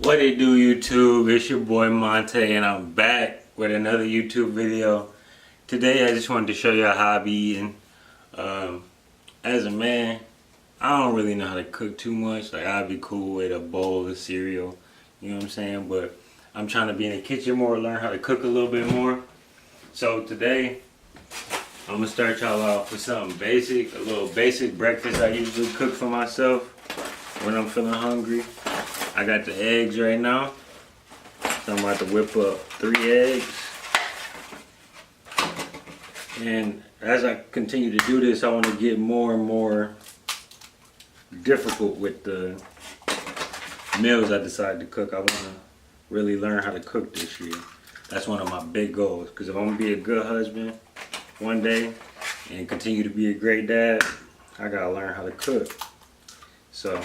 What it do, YouTube? It's your boy Monte, and I'm back with another YouTube video. Today I just wanted to show you how I be eating. As a man, I don't really know how to cook too much. Like, I'd be cool with a bowl of cereal, you know what I'm saying? But I'm trying to be in the kitchen more, learn how to cook a little bit more. So today, I'm gonna start y'all off with something basic, a little basic breakfast I usually cook for myself when I'm feeling hungry. I got the eggs right now, so I'm about to whip up 3 eggs. And as I continue to do this, I want to get more and more difficult with the meals I decide to cook. I want to really learn how to cook this year. That's one of my big goals, because if I'm going to be a good husband one day and continue to be a great dad, I got to learn how to cook. So,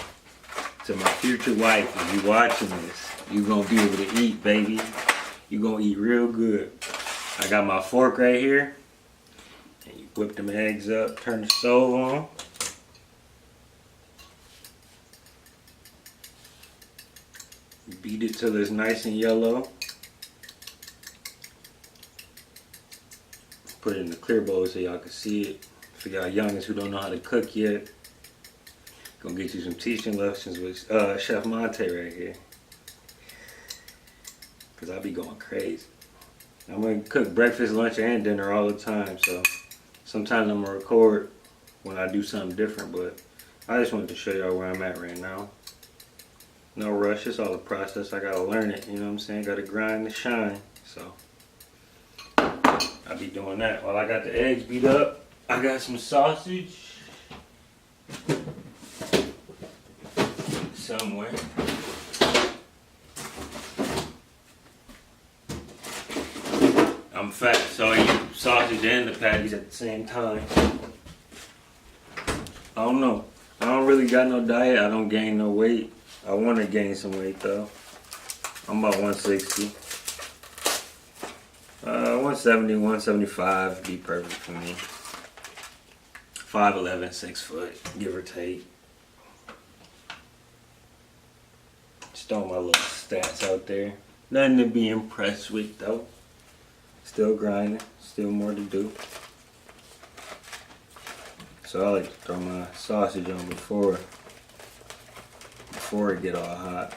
to my future wife, if you watching this, you gonna be able to eat, baby. You gonna eat real good. I got my fork right here. And you whip them eggs up, turn the stove on. Beat it till it's nice and yellow. Put it in the clear bowl so y'all can see it. For y'all youngins who don't know how to cook yet, gonna get you some teaching lessons with Chef Monte right here. Cause I be going crazy. I'm gonna cook breakfast, lunch, and dinner all the time. So sometimes I'm gonna record when I do something different. But I just wanted to show y'all where I'm at right now. No rush. It's all a process. I gotta learn it. You know what I'm saying? Gotta grind to shine. So I be doing that while I got the eggs beat up. I got some sausage. Somewhere. I'm fat, so I eat sausage and the patties at the same time. I don't know. I don't really got no diet. I don't gain no weight. I want to gain some weight though. I'm about 160. 170, 175 be perfect for me. 5'11", 6 foot, give or take. Throwing my little stats out there. Nothing to be impressed with though. Still grinding. Still more to do. So I like to throw my sausage on before it get all hot.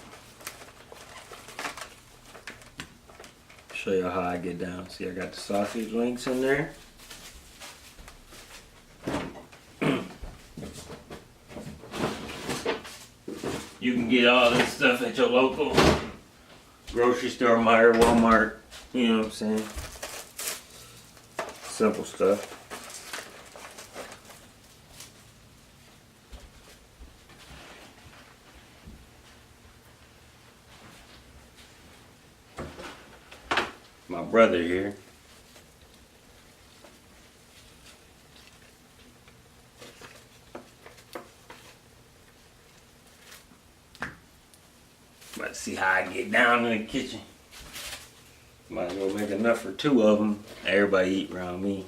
Show you how I get down. See, I got the sausage links in there. You can get all this stuff at your local grocery store, Meijer, Walmart, you know what I'm saying? Simple stuff. My brother here. About to see how I get down in the kitchen. Might as well make enough for 2 of them. Everybody eat around me.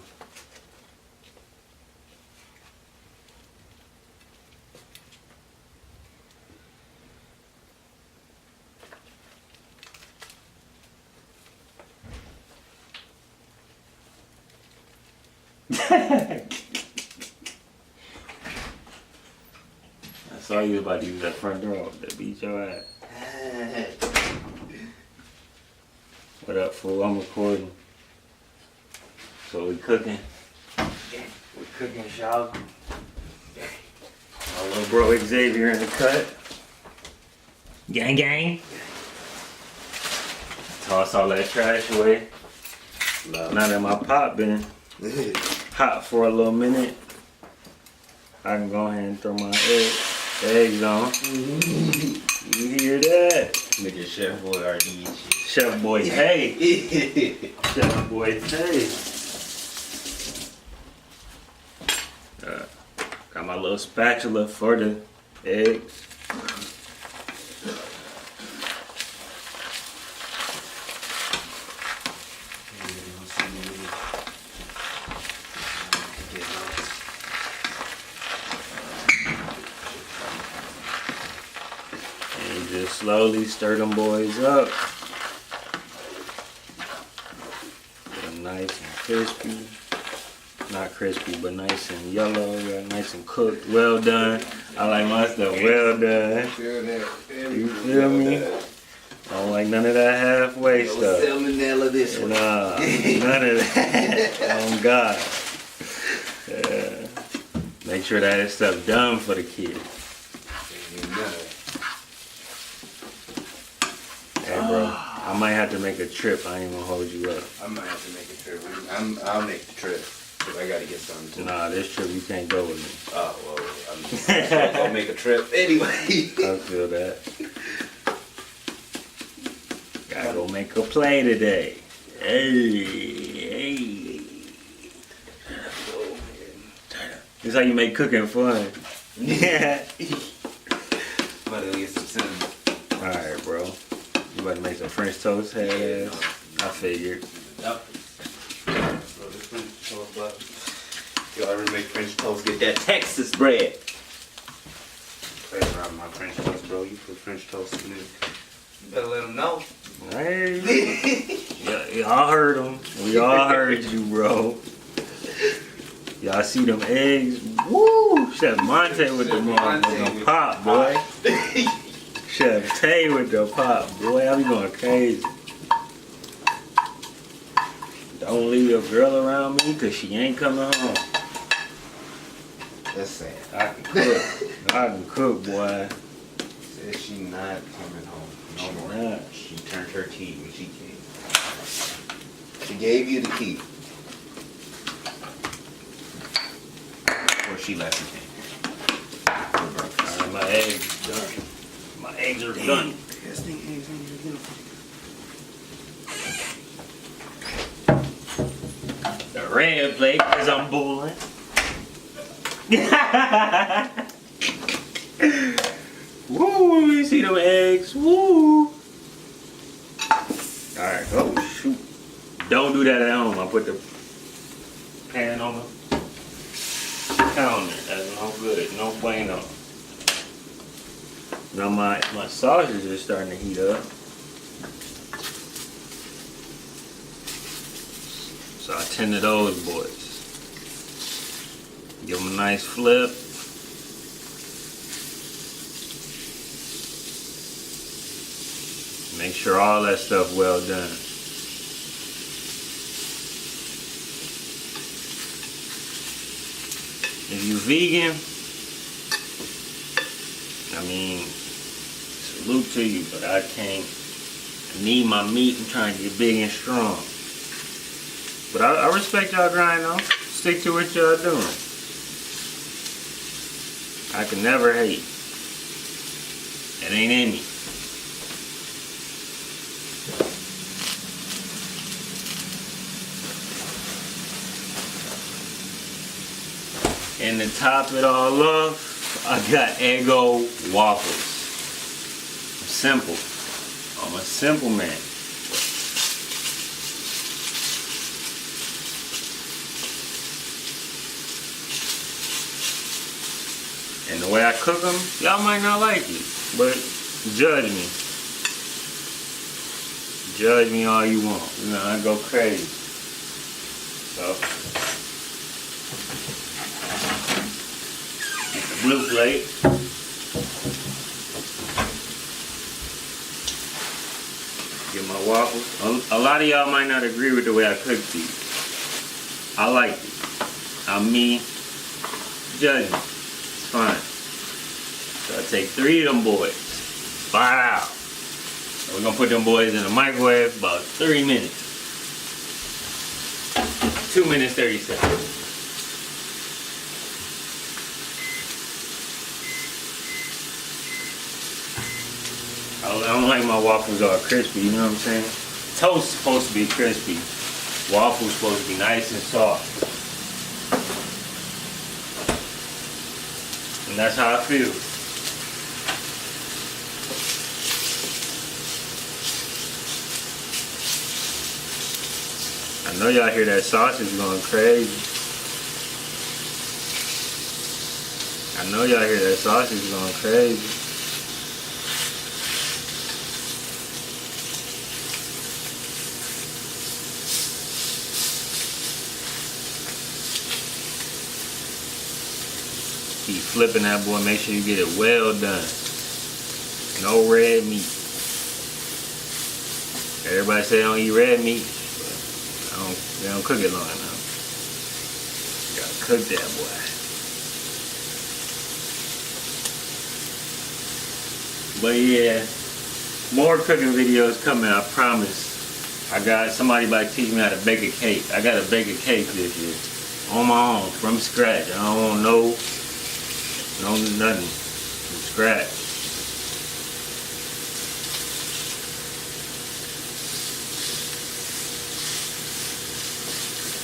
I saw you about to use that front door to beat your ass. What up, fool? I'm recording. So we cooking. We're cooking, y'all. My little bro Xavier in the cut. Gang gang. Toss all that trash away. Now that my pot been hot for a little minute, I can go ahead and throw my eggs on. You hear that? Nigga, Chef Boy already eat shit. Chef Boy, hey! Chef Boy, hey! Got my little spatula for the eggs. slowly stir them boys up. Get them nice and crispy. Not crispy, but nice and yellow, nice and cooked, well done. I like my stuff well done. You feel me? I don't like none of that halfway stuff. Salmonella this one. Nah, none of that. Oh God. Yeah. Make sure that stuff done for the kids. Hey bro, I might have to make a trip. I ain't gonna hold you up. I might have to make a trip. I'll make the trip. Cause I gotta get something too. Nah, this trip you can't go with me. Oh, well, I'm gonna make a trip anyway. I feel that. Gotta go make a play today. Hey. This is how you make cooking fun. Yeah. I'm about to go get some cinnamon. Alright, bro. You about to make some French toast, head ass? I figured. Yep. You already make French toast, get that Texas bread. Play around my French toast, bro. You put French toast in it. You better let them know. Hey. Y'all heard them. We all heard you, bro. Y'all see them eggs? Woo! Chef Monte with the pop, boy. Chef Tay with the pop, boy. I be going crazy. Don't leave your girl around me because she ain't coming home. That's sad. I can cook. I can cook, boy. Said she not coming home. No more. Not. She turned her key when she came. She gave you the key. Or she left you came. Alright, my eggs done. My eggs are done. The red plate because I'm bulling. Woo, you see them eggs? Woo. Alright, oh shoot. Don't do that at home. I put the pan on the counter. That's no good. No bueno. Now my sausages are starting to heat up. So I tend to those boys. Give them a nice flip. Make sure all that stuff well done. If you vegan, I mean, salute to you, but I can't. I need my meat. I'm trying to get big and strong. But I respect y'all grind though. Stick to what y'all doing. I can never hate. It ain't in me. And to top it all off, I got Eggo waffles. Simple. I'm a simple man. And the way I cook them, y'all might not like it, but judge me. Judge me all you want. You know, I go crazy. So, get the blue plate. Get my waffles. A lot of y'all might not agree with the way I cook these. I like it. I'm me. Judge me. Fine. So I take 3 of them boys. Wow. So we're gonna put them boys in the microwave about 3 minutes. 2 minutes 30 seconds. I don't like my waffles all crispy, you know what I'm saying? Toast's supposed to be crispy. Waffles supposed to be nice and soft. And that's how I feel. I know y'all hear that sausage going crazy. I know y'all hear that sausage going crazy. flipping that boy, make sure you get it well done. No red meat. Everybody say they don't eat red meat, but they don't cook it long enough. You gotta cook that boy. But yeah, more cooking videos coming, I promise. I got somebody about to teach me how to bake a cake. I gotta bake a cake this year. On my own, from scratch. I don't want no nothing. From scratch.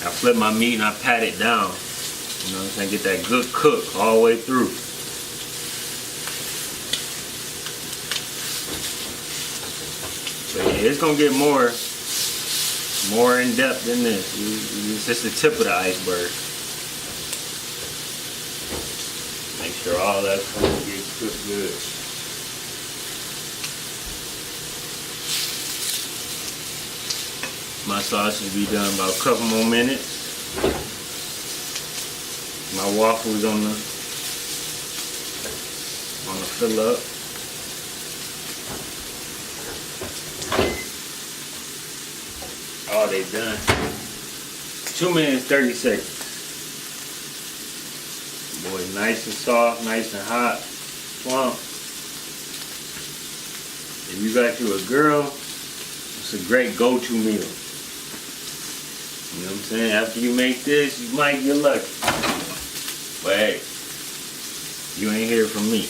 I flip my meat and I pat it down. You know what I'm saying? Get that good cook all the way through. But yeah, it's gonna get more in depth than this. It's just the tip of the iceberg. Make sure all that food gets cooked good. My sausage will be done about a couple more minutes. My waffles on the fill up. Oh, they done. 2 minutes 30 seconds. Boy, nice and soft, nice and hot, plump. If you got you a girl, it's a great go-to meal. You know what I'm saying? After you make this, you might get lucky. But hey, you ain't hear from me.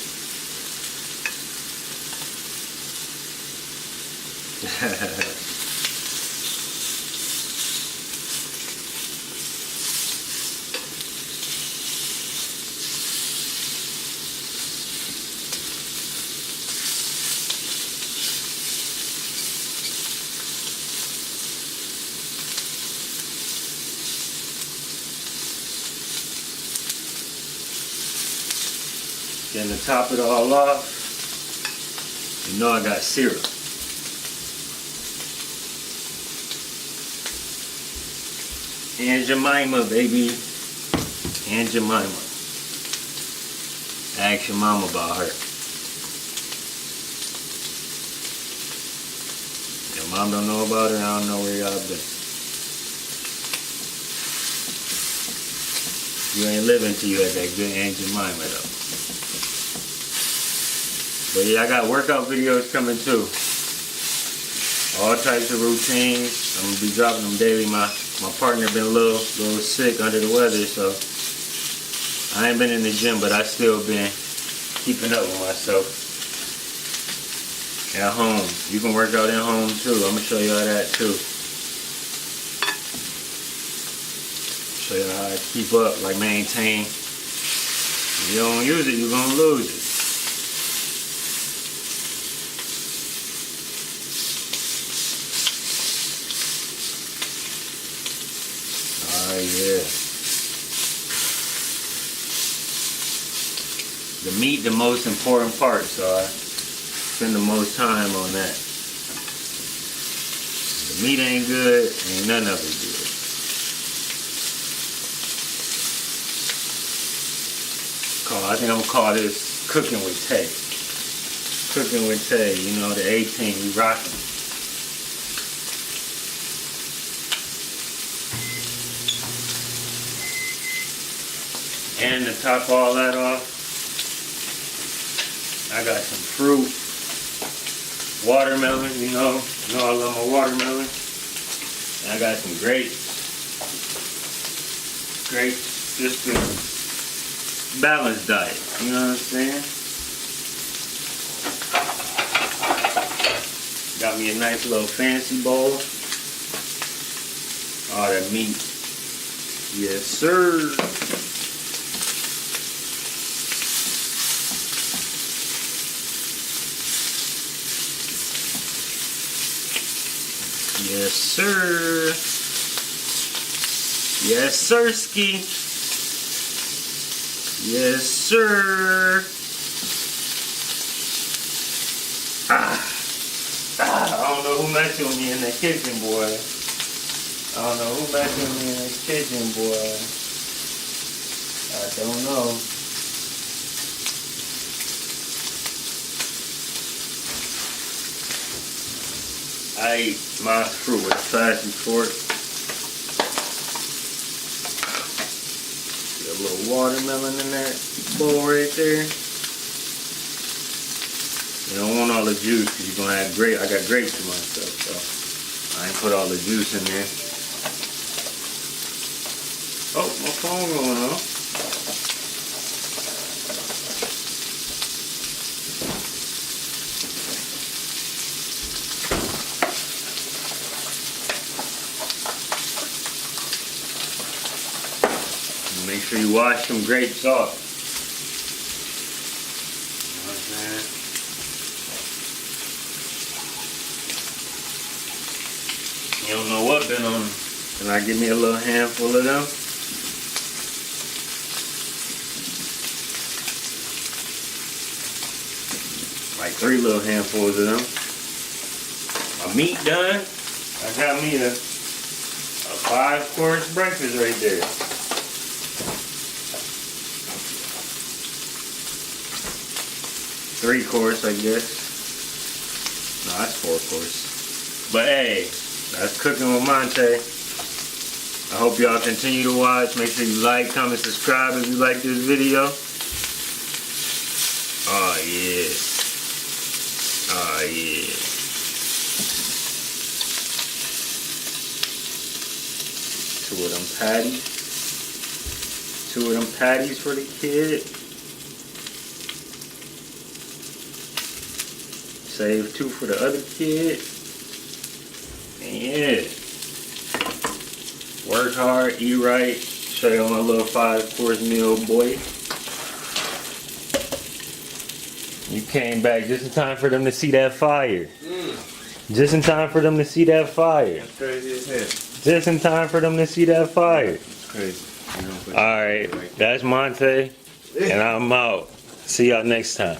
Then to top it all off, you know I got syrup. Aunt Jemima, baby. Aunt Jemima. Ask your mom about her. Your mom don't know about her, I don't know where y'all been. You ain't living till you had that good Aunt Jemima though. But yeah, I got workout videos coming too. All types of routines. I'm gonna be dropping them daily. My partner been a little sick under the weather, so I ain't been in the gym, but I still been keeping up with myself. At home. You can work out at home too. I'm gonna show you all that too. Show you how I keep up, like maintain. If you don't use it, you're gonna lose it. Yeah. The meat, the most important part, so I spend the most time on that. The meat ain't good, ain't none of it good. I think I'm gonna call this Cooking with Tay. Cooking with Tay, you know, the 18, we rocking. And to top all that off, I got some fruit, watermelon, you know I love my watermelon. And I got some grapes. Grapes, just a balanced diet, you know what I'm saying? Got me a nice little fancy bowl. Oh, that meat. Yes, sir. Yes, sir. Yes, sirski. Yes, sir. I don't know who messing with me in the kitchen, boy. I don't know who messing with me in the kitchen, boy. I don't know. I eat my fruit with a plastic fork. Get a little watermelon in that bowl right there. You don't want all the juice because you're gonna have grape. I got grapes in myself, so I ain't put all the juice in there. Oh, my phone going on. Make sure you wash them grapes off. You know what I'm saying? You don't know what been on them. Can I give me a little handful of them? Like 3 little handfuls of them. My meat done. I got me a 5-course breakfast right there. Three-course, I guess. No, that's 4-course. But hey, that's cooking with Monte. I hope y'all continue to watch. Make sure you like, comment, subscribe if you like this video. Oh yeah. Oh yeah. Two of them patties. 2 of them patties for the kid. Save 2 for the other kid. And yeah. Work hard, eat right. Show you my little 5-course meal, boy. You came back just in time for them to see that fire. Just in time for them to see that fire. That's crazy as hell. Just in time for them to see that fire. It's crazy. Alright, that's Monte. And I'm out. See y'all next time.